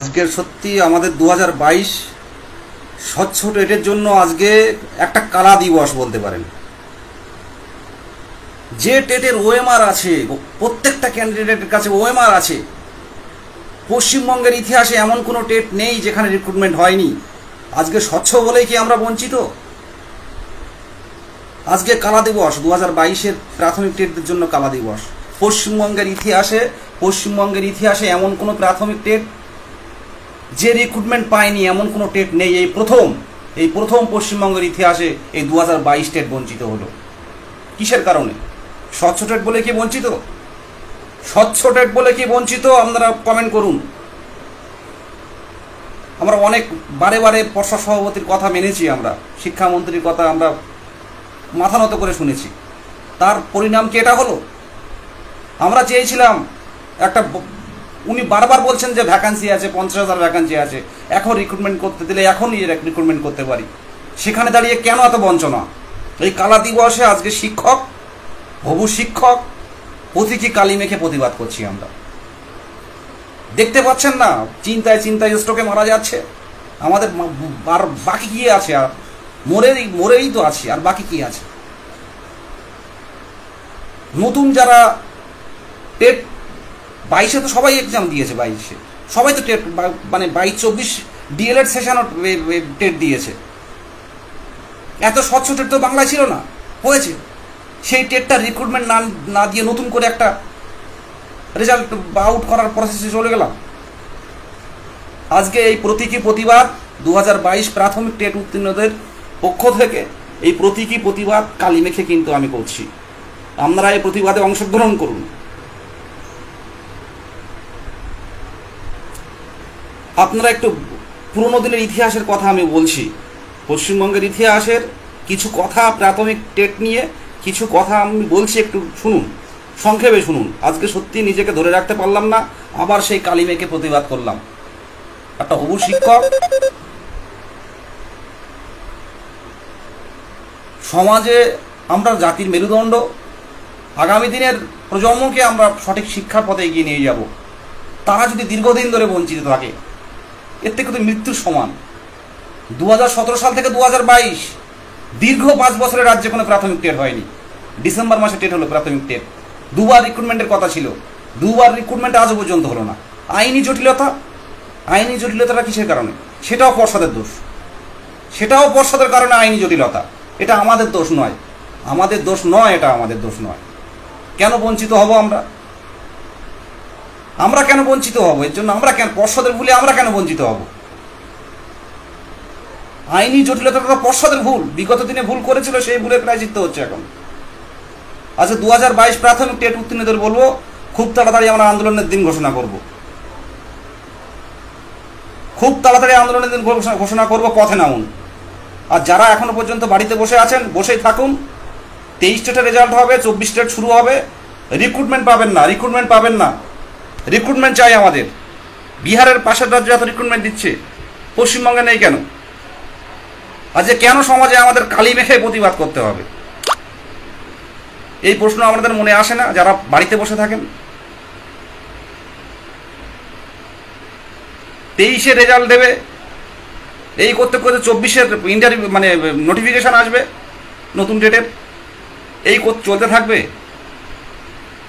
আজকের সত্যি আমাদের 2022 স্বচ্ছ টেটের জন্য আজকে একটা কালা দিবস বলতে পারেন। যে টেটের ওএমআর আছে, প্রত্যেকটা ক্যান্ডিডেটের কাছে ওএমআর আছে। পশ্চিমবঙ্গের ইতিহাসে এমন কোনো টেট নেই যেখানে রিক্রুটমেন্ট হয়নি। আজকে স্বচ্ছ বলেই কি আমরা বঞ্চিত? আজকে কালা দিবস, 2022-এর প্রাথমিক টেটদের জন্য কালা দিবস। পশ্চিমবঙ্গের ইতিহাসে এমন কোনো প্রাথমিক টেট যে রিক্রুটমেন্ট পায়নি এমন কোনো টেট নেই। এই প্রথম পশ্চিমবঙ্গের ইতিহাসে এই 2022 টেট বঞ্চিত হলো। কিসের কারণে? স্বচ্ছ টেট বলে কি বঞ্চিত? স্বচ্ছ টেট বলে কি বঞ্চিত? আপনারা কমেন্ট করুন। আমরা অনেক বারে বারে পর্ষদ সভাপতির কথা মেনেছি, আমরা শিক্ষামন্ত্রীর কথা আমরা মাথা নত করে শুনেছি। তার পরিণাম কি এটা হলো? আমরা চেয়েছিলাম একটা, উনি বারবার বলছেন যে ভ্যাকান্সি আছে, 50,000 ভ্যাকান্সি আছে, এখন রিক্রুটমেন্ট করতে দিলে এখনই রিক্রুটমেন্ট করতে পারি। সেখানে দাঁড়িয়ে কেন এত বঞ্চনা? এই কালা দিবসে আজকে শিক্ষক, হবু শিক্ষক প্রতীকী কালি মেখে প্রতিবাদ করছি আমরা। দেখতে পাচ্ছেন না, চিন্তায় স্ট্রোকে মারা যাচ্ছে। আমাদের বাকি কি আছে? আর মরেই তো আছে, আর বাকি কি আছে? নতুন যারা টেট 22-এ তো সবাই এক্সাম দিয়েছে, 22-এ সবাই তো টেট, মানে 22-24 ডিএলএড সেশনও টেট দিয়েছে। এত স্বচ্ছ টেট তো বাংলায় ছিল না, হয়েছে। সেই টেটটা রিক্রুটমেন্ট না দিয়ে নতুন করে একটা রেজাল্ট আউট করার প্রসেসে চলে গেলাম। আজকে এই প্রতীকী প্রতিবাদ 2022 প্রাথমিক টেট উত্তীর্ণদের পক্ষ থেকে, এই প্রতীকী প্রতিবাদ কালি মেখে কিন্তু আমি করছি। আপনারা এই প্রতিবাদে অংশগ্রহণ করুন। আপনারা একটু পুরোনো দিনের ইতিহাসের কথা আমি বলছি। পশ্চিমবঙ্গের ইতিহাসের কিছু কথা, প্রাথমিক টেট নিয়ে কিছু কথা আমি বলছি, একটু শুনুন, সংক্ষেপে শুনুন। আজকে সত্যি নিজেকে ধরে রাখতে পারলাম না, আবার সেই কালি মেখে প্রতিবাদ করলাম। একটা হবু শিক্ষক, সমাজে আমরা জাতির মেরুদণ্ড, আগামী দিনের প্রজন্মকে আমরা সঠিক শিক্ষার পথে এগিয়ে নিয়ে যাব। তারা যদি দীর্ঘদিন ধরে বঞ্চিত থাকে, এর থেকে তো মৃত্যুর সমান। 2017 সাল থেকে 2022 দীর্ঘ 5 বছরের রাজ্যে কোনো প্রাথমিক টেট হয়নি। ডিসেম্বর মাসে টেট হলো প্রাথমিক টেট। দুবার রিক্রুটমেন্টের কথা ছিল, দুবার রিক্রুটমেন্ট আজও পর্যন্ত হলো না। আইনি জটিলতাটা কিসের কারণে? সেটাও পর্ষদের দোষ, সেটাও পর্ষদের কারণে আইনি জটিলতা। এটা আমাদের দোষ নয়, এটা আমাদের দোষ নয়। কেন বঞ্চিত হব আমরা কেন বঞ্চিত হব? এর জন্য আমরা কেন, পর্ষদের ভুলে আমরা কেন বঞ্চিত হব? আইনি জটিলতাটা পর্ষদের ভুল, বিগত দিনে ভুল করেছিল, সেই ভুলের প্রায়শ্চিত্ত হচ্ছে এখন। আচ্ছা, 2022 প্রাথমিক টেট উত্তীর্ণদের বলবো, খুব তাড়াতাড়ি আমরা আন্দোলনের দিন ঘোষণা করব, পথে নামুন। আর যারা এখনো পর্যন্ত বাড়িতে বসে আছেন, বসেই থাকুন। 23 টেটের রেজাল্ট হবে, 24 টেট শুরু হবে। রিক্রুটমেন্ট পাবেন না। রিক্রুটমেন্ট চাই আমাদের। বিহারের পাশের রাজ্যে এত রিক্রুটমেন্ট দিচ্ছে, পশ্চিমবঙ্গে নেই কেন? আজকে কেন সমাজে আমাদের কালি মেখে প্রতিবাদ করতে হবে? এই প্রশ্ন আমাদের মনে আসে না যারা বাড়িতে বসে থাকেন? 23-এ রেজাল্ট দেবে, এই করতে 24-এর ইন্টারভিউ, মানে নোটিফিকেশান আসবে নতুন ডেটের, এই চলতে থাকবে।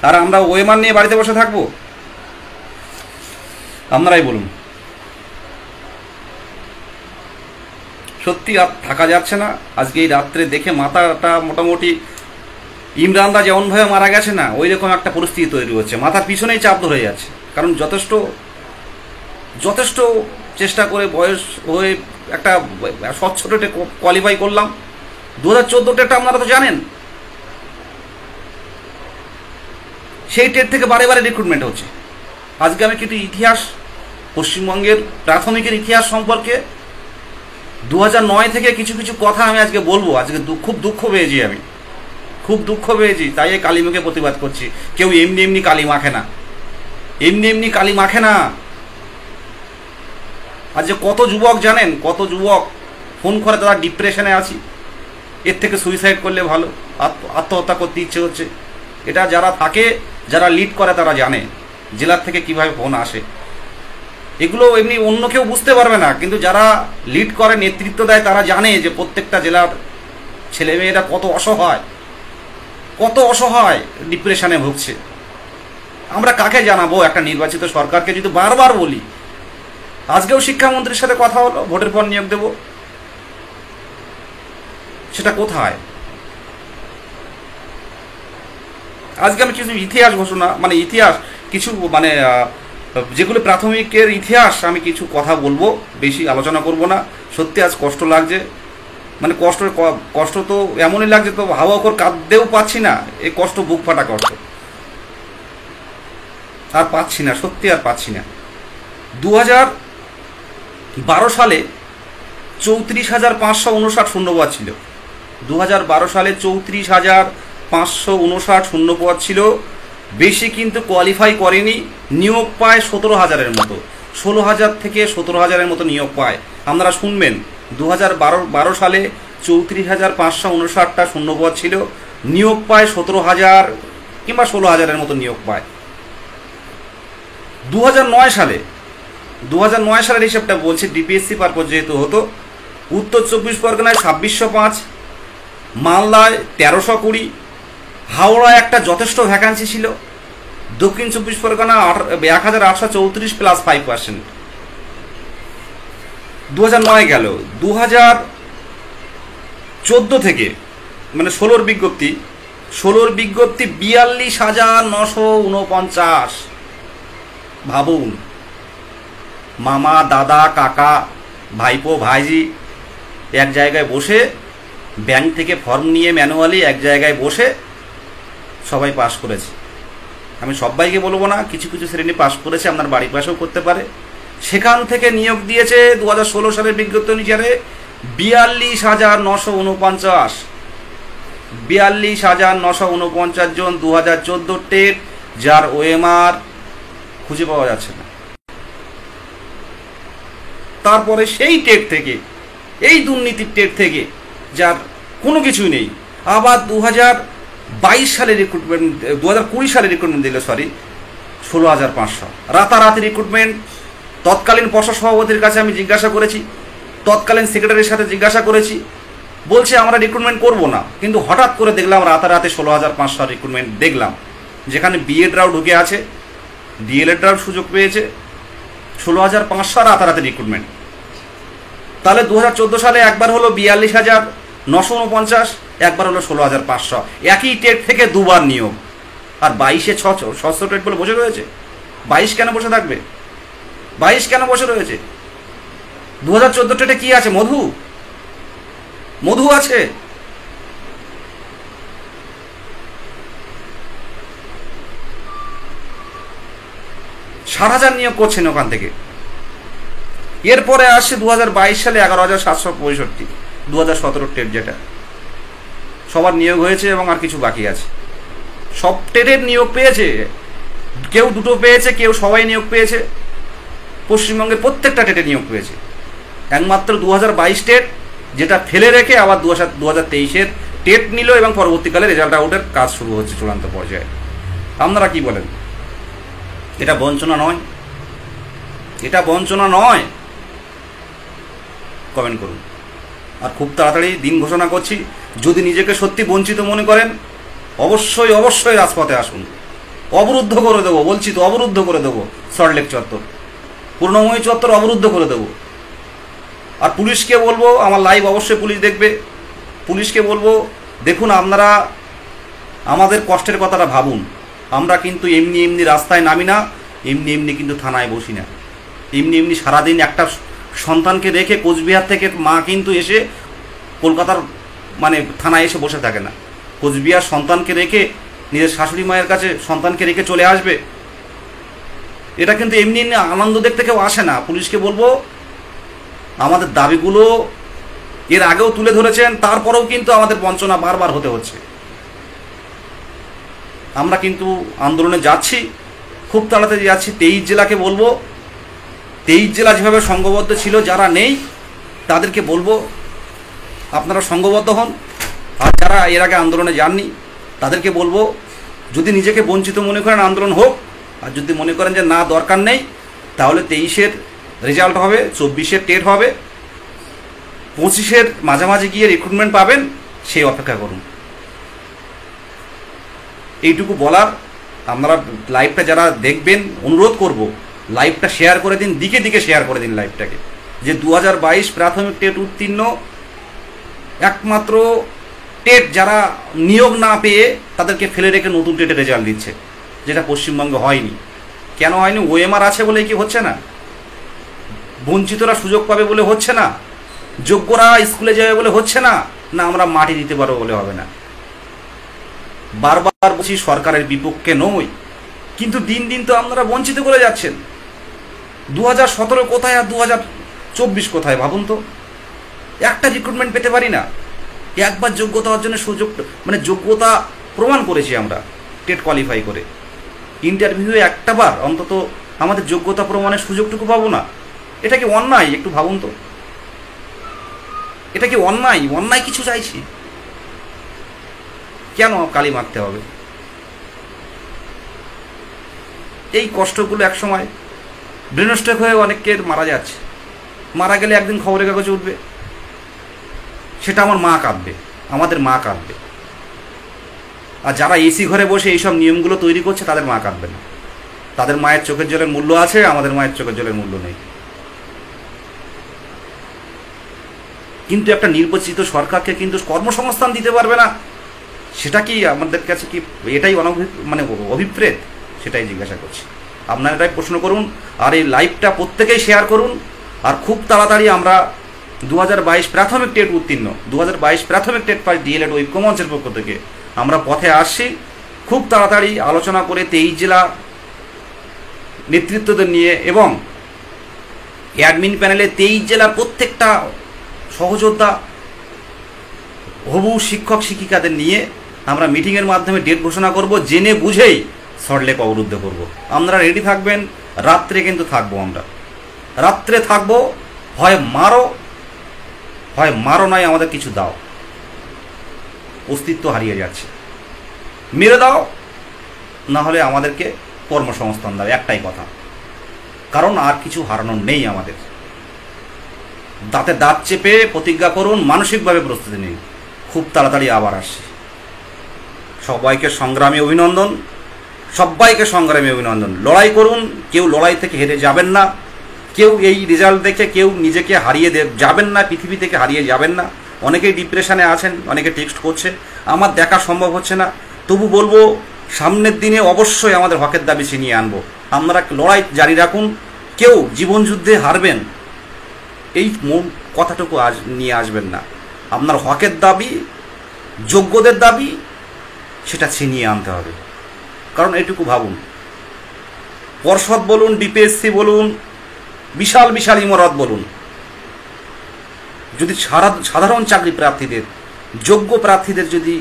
আর আমরা ওএমআর নিয়ে বাড়িতে বসে থাকবো? আপনারাই বলুন। সত্যি আর থাকা যাচ্ছে না। আজকে এই রাত্রে দেখে মাথাটা মোটামুটি, ইমরানদা যেমনভাবে মারা গেছে না, ওই রকম একটা পরিস্থিতি তৈরি হচ্ছে। মাথার পিছনেই চাপ ধরে যাচ্ছে। কারণ যথেষ্ট চেষ্টা করে বয়স হয়ে একটা স্বচ্ছ টেটে কোয়ালিফাই করলাম। 2014 টেটটা আপনারা তো জানেন, সেই টেট থেকে বারে রিক্রুটমেন্ট হচ্ছে। আজকে আমি কিন্তু ইতিহাস, পশ্চিমবঙ্গের প্রাথমিকের ইতিহাস সম্পর্কে 2009 থেকে কিছু কথা আমি আজকে বলবো। আজকে খুব দুঃখ পেয়েছি, তাই এই কালি মুখে প্রতিবাদ করছি। কেউ এমনি কালি মাখে না। আজকে কত যুবক জানেন, কত যুবক ফোন করে তারা ডিপ্রেশনে আছি, এর থেকে সুইসাইড করলে ভালো, আত্মহত্যা করতে ইচ্ছে হচ্ছে। এটা যারা লিড করে তারা জানে জেলার থেকে কিভাবে ফোন আসে। এগুলো এমনি অন্য কেউ বুঝতে পারবে না, কিন্তু যারা লিড করে, নেতৃত্ব দেয়, তারা জানে যে প্রত্যেকটা জেলার ছেলেমেয়েরা কত অসহায়, কত অসহায় ডিপ্রেশনে ভুগছে। আমরা কাকে জানাবো? একটা নির্বাচিত সরকারকে যদি বারবার বলি, আজকেও শিক্ষামন্ত্রীর সাথে কথা হলো ভোটের পর নিয়োগ দেব, সেটা কোথায়? আজকে আমি কিছু ইতিহাস ঘোষণা, মানে ইতিহাস কিছু, মানে যেগুলো প্রাথমিকের ইতিহাস, আমি কিছু কথা বলবো, বেশি আলোচনা করব না। সত্যি আজ কষ্ট লাগছে, মানে কষ্ট তো এমনই লাগছে, তো হাওয়া করে কাঁদতেও পাচ্ছি না, এই কষ্ট বুক ফাটা কষ্ট, আর পাচ্ছি না, সত্যি আর পাচ্ছি না। 2012 সালে 34,559 শূন্যপদ ছিল। 2012 সালে 34,559 শূন্যপদ ছিল। বেশি কিন্তু কোয়ালিফাই করেনি, নিয়োগ পায় 17,000-এর মতো, 16,000 থেকে 17,000-এর মতো নিয়োগ পায়। আপনারা শুনবেন, 2012 সালে 34,559টা শূন্যপদ ছিল, নিয়োগ পায় 17,000 কিংবা 16,000-এর মতো নিয়োগ পায়। 2009 সালের হিসাবটা বলছে, ডিপিএসসি পারপোজ যেহেতু হতো, উত্তর 24 পরগনায় 2605, মালদায় 1320, হাওড়ায় একটা যথেষ্ট ভ্যাকান্সি ছিল, দক্ষিণ 24 পরগনা 1,834 প্লাস 5%। 2009 গেল। 2014 থেকে, মানে 16-র বিজ্ঞপ্তি 42,949। ভাবুন, মামা, দাদা, কাকা, ভাইপো, ভাইজি এক জায়গায় বসে, ব্যাংক থেকে ফর্ম নিয়ে ম্যানুয়ালি এক জায়গায় বসে সবাই পাস করেছে। আমি সবাইকে বলবো না, কিছু কিছু শ্রেণী পাস করেছে, আপনার বাড়ির পাশেও করতে পারে। সেখান থেকে নিয়োগ দিয়েছে 2016 সালের বিজ্ঞপ্তি অনুসারে 42,949, 42,949 জন। 2014 টেট, যার ওএমআর খুঁজে পাওয়া যাচ্ছে না। তারপরে সেই টেট থেকে, এই দুর্নীতির টেট থেকে, যার কোনো কিছুই নেই, আবার 2022 সালে রিক্রুটমেন্ট, 2020 সালে রিক্রুটমেন্ট দিল, 16,500। রাতারাতি রিক্রুটমেন্ট। তৎকালীন পর্ষদ সভাপতির কাছে আমি জিজ্ঞাসা করেছি, তৎকালীন সেক্রেটারির সাথে জিজ্ঞাসা করেছি, বলছে আমরা রিক্রুটমেন্ট করব না। কিন্তু হঠাৎ করে দেখলাম রাতারাতি 16,500 রিক্রুটমেন্ট দেখলাম, যেখানে বিএডরাও ঢুকে আছে, ডিএলএডরাও সুযোগ পেয়েছে। 16,500 রাতারাতি রিক্রুটমেন্ট। তাহলে 2014 সালে একবার হলো 42,949, একবার হলো 16,500, একই টেট থেকে দুবার নিয়োগ। আর 22-এ 600 টেট বলে বসে রয়েছে। 22 কেন বসে থাকবে? 22 কেন বসে রয়েছে? 2014 টেটে কি আছে? মধু আছে। ষাট হাজার নিয়োগ করছেন ওখান থেকে। এরপরে আসছে 2022 সালে 11,765, 2017 টেট, যেটা সবার নিয়োগ হয়েছে এবং আর কিছু বাকি আছে। সব টেটের নিয়োগ পেয়েছে, কেউ দুটো পেয়েছে, কেউ সবাই নিয়োগ পেয়েছে। পশ্চিমবঙ্গের প্রত্যেকটা টেটে নিয়োগ পেয়েছে। একমাত্র 2022 টেট, যেটা ফেলে রেখে আবার 2023-এর টেট নিল এবং পরবর্তীকালে রেজাল্ট আউটের কাজ শুরু হচ্ছে চূড়ান্ত পর্যায়ে। আপনারা কি বলেন? এটা বঞ্চনা নয়? এটা বঞ্চনা নয়? কমেন্ট করুন। আর খুব তাড়াতাড়ি দিন ঘোষণা করছি, যদি নিজেকে সত্যি বঞ্চিত মনে করেন, অবশ্যই অবশ্যই রাজপথে আসুন। অবরুদ্ধ করে দেবো, বলছি তো, অবরুদ্ধ করে দেবো। সল্টলেক চত্বর, পূর্ণময়ী চত্বর অবরুদ্ধ করে দেবো। আর পুলিশকে বলবো, আমার লাইভ অবশ্যই পুলিশ দেখবে, পুলিশকে বলবো, দেখুন আপনারা আমাদের কষ্টের কথাটা ভাবুন। আমরা কিন্তু এমনি এমনি রাস্তায় নামি না, এমনি এমনি কিন্তু থানায় বসি না, এমনি এমনি সারাদিন একটা সন্তানকে রেখে কোচবিহার থেকে মা কিন্তু এসে কলকাতার মানে থানায় এসে বসে থাকে না। কোচবিহার সন্তানকে রেখে, নিজের শাশুড়ি মায়ের কাছে সন্তানকে রেখে চলে আসবে, এটা কিন্তু এমনি এমনি আনন্দ দেখতে কেউ আসে না। পুলিশকে বলবো, আমাদের দাবিগুলো এর আগেও তুলে ধরেছেন, তারপরেও কিন্তু আমাদের বঞ্চনা বারবার হতে হচ্ছে। আমরা কিন্তু আন্দোলনে যাচ্ছি, খুব তাড়াতাড়ি যাচ্ছি। 23 জেলাকে বলবো, 23 জেলা যেভাবে সংঘবদ্ধ ছিল, যারা নেই তাদেরকে বলবো আপনারা সংঘবদ্ধ হন। আর যারা এর আগে আন্দোলনে যাননি তাদেরকে বলবো, যদি নিজেকে বঞ্চিত মনে করেন আন্দোলন হোক, আর যদি মনে করেন যে না দরকার নেই, তাহলে 23-এর রেজাল্ট হবে, 24-এর টেট হবে, 25-এর মাঝামাঝি গিয়ে রিক্রুটমেন্ট পাবেন, সেই অপেক্ষা করুন। এইটুকু বলার। আপনারা লাইভটা যারা দেখবেন অনুরোধ করব, লাইভটা শেয়ার করে দিন, দিকে দিকে শেয়ার করে দিন লাইভটাকে, যে 2022 প্রাথমিক টেট উত্তীর্ণ একমাত্র টেট যারা নিয়োগ না পেয়ে তাদেরকে ফেলে রেখে নতুন টেটের রেজাল্ট দিচ্ছে, যেটা পশ্চিমবঙ্গে হয়নি। কেন হয়নি? ওএমআর আছে বলে কি হচ্ছে না? বঞ্চিতরা সুযোগ পাবে বলে হচ্ছে না? যোগ্যরা স্কুলে যাবে বলে হচ্ছে না? না আমরা মাটি দিতে পারবো বলে হবে না? বারবার বলছি সরকারের বিপক্ষে নই, কিন্তু দিন দিন তো আপনারা বঞ্চিত করে যাচ্ছেন। 2017 কোথায় আর 2024 কোথায় ভাবুন তো? একটা রিক্রুটমেন্ট পেতে পারি না। একবার যোগ্যতা অর্জনের সুযোগ, মানে যোগ্যতা প্রমাণ করেছি আমরা টেট কোয়ালিফাই করে, ইন্টারভিউয়ে একটাবার অন্তত আমাদের যোগ্যতা প্রমাণের সুযোগটুকু পাবো না। এটা কি অন্যায়? একটু ভাবুন তো, এটা কি অন্যায়? অন্যায় কিছু চাইছি, কেন কালি মারতে হবে? এই কষ্টগুলো একসময় ব্রেন স্ট্রোক হয়ে অনেকের মারা যাচ্ছে, মারা গেলে একদিন খবরের কাগজে উঠবে, সেটা আমার মা কাঁদবে, আমাদের মা কাঁদবে। আর যারা এসি ঘরে বসে এইসব নিয়মগুলো তৈরি করছে তাদের মা কাঁদবে না, তাদের মায়ের চোখের জলের মূল্য আছে, আমাদের মায়ের চোখের জলের মূল্য নেই। কিন্তু একটা নির্বাচিত সরকারকে কিন্তু কর্মসংস্থান দিতে পারবে না, সেটা কি আমাদের কাছে কি এটাই মানে অভিপ্রেত? সেটাই জিজ্ঞাসা করছি। আপনারা এটাই প্রশ্ন করুন, আর এই লাইভটা প্রত্যেকেই শেয়ার করুন। আর খুব তাড়াতাড়ি আমরা 2022 প্রাথমিক টেট উত্তীর্ণ, 2022 প্রাথমিক টেট পাস ডিএলএড ঐক্যমঞ্চের পক্ষ থেকে আমরা পথে আসছি। খুব তাড়াতাড়ি আলোচনা করে 23 জেলা নেতৃত্বদের নিয়ে এবং অ্যাডমিন প্যানেলে 23 জেলার প্রত্যেকটা সহযোদ্ধা হবু শিক্ষক শিক্ষিকাদের নিয়ে আমরা মিটিংয়ের মাধ্যমে ডেট ঘোষণা করব, জেনে বুঝেই সল্টলেক অবরুদ্ধ করব। আপনারা রেডি থাকবেন, রাত্রে কিন্তু থাকবো, আমরা রাত্রে থাকবো। হয় মারো নয় আমাদের কিছু দাও, অস্তিত্ব হারিয়ে যাচ্ছে, মেরে দাও, না হলে আমাদেরকে কর্মসংস্থান দাও, একটাই কথা। কারণ আর কিছু হারানোর নেই আমাদের। দাঁতে দাঁত চেপে প্রতিজ্ঞা করুন, মানসিকভাবে প্রস্তুতি নিন, খুব তাড়াতাড়ি আবার আসছি। সবাইকে সংগ্রামী অভিনন্দন, সবাইকে সংগ্রামী অভিনন্দন। লড়াই করুন, কেউ লড়াই থেকে হেরে যাবেন না, কেউ এই রেজাল্ট দেখে কেউ নিজেকে হারিয়ে যাবেন না, পৃথিবী থেকে হারিয়ে যাবেন না। অনেকেই ডিপ্রেশনে আছেন, অনেকে টেক্সট করছে, আমার দেখা সম্ভব হচ্ছে না, তবু বলবো সামনের দিনে অবশ্যই আমাদের হকের দাবি ছিনিয়ে আনবো। আপনারা লড়াই জারি রাখুন, কেউ জীবনযুদ্ধে হারবেন এই কথাটুকু নিয়ে আসবেন না। আপনার হকের দাবি, যোগ্যদের দাবি, সেটা ছিনিয়ে আনতে হবে। কারণ এইটুকু ভাবুন, পর্ষদ বলুন, ডিপিএসসি বলুন, বিশাল বিশাল ইমারত বলুন, যদি সাধারণ চাকরি প্রার্থীদের, যোগ্য প্রার্থীদের যদি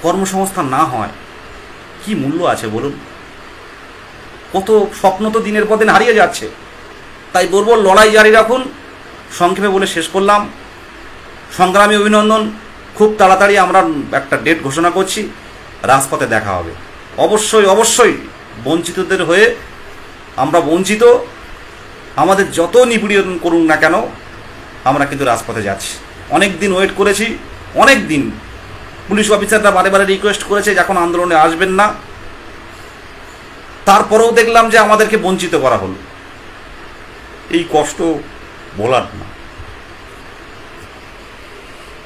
কর্মসংস্থান না হয়, কি মূল্য আছে বলুন? কত স্বপ্ন তো দিনের পর দিন হারিয়ে যাচ্ছে। তাই বলবো লড়াই জারি রাখুন। সংক্ষেপে বলে শেষ করলাম, সংগ্রামী অভিনন্দন। খুব তাড়াতাড়ি আমরা একটা ডেট ঘোষণা করছি, রাজপথে দেখা হবে। অবশ্যই অবশ্যই বঞ্চিতদের হয়ে, আমরা বঞ্চিত, আমাদের যত নিপীড়ন করুন না কেন, আমরা কিন্তু রাজপথে যাচ্ছি। অনেক দিন ওয়েট করেছি, অনেক দিন পুলিশ অফিসাররা বারে বারে রিকোয়েস্ট করেছে যখন আন্দোলনে আসবেন না, তারপরেও দেখলাম যে আমাদেরকে বঞ্চিত করা হলো। এই কষ্ট বলার না,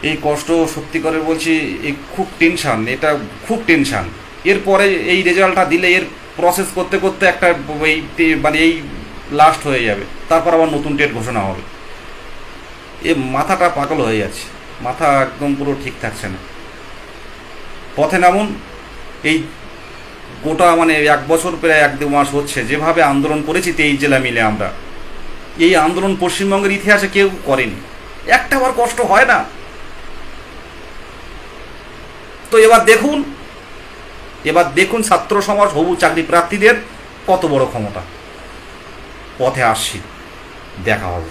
এই কষ্ট সত্যি করে বলছি, এই খুব টেনশান, এটা খুব টেনশান। এরপরে এই রেজাল্টটা দিলে এর প্রসেস করতে করতে একটা এই লাস্ট হয়ে যাবে, তারপর আবার নতুন ডেট ঘোষণা হবে। এ মাথাটা পাগল হয়ে যাচ্ছে, মাথা একদম পুরো ঠিক থাকছে না। পথে নামুন। এই গোটা এক বছর প্রায় 1-2 মাস হচ্ছে যেভাবে আন্দোলন করেছি 23 জেলা মিলে আমরা, এই আন্দোলন পশ্চিমবঙ্গের ইতিহাসে কেউ করেনি। একটাবার কষ্ট হয় না? তো এবার দেখুন ছাত্র সমাজ, হবু চাকরি প্রার্থীদের কত বড় ক্ষমতা। পথে আসছি, দেখা হবে।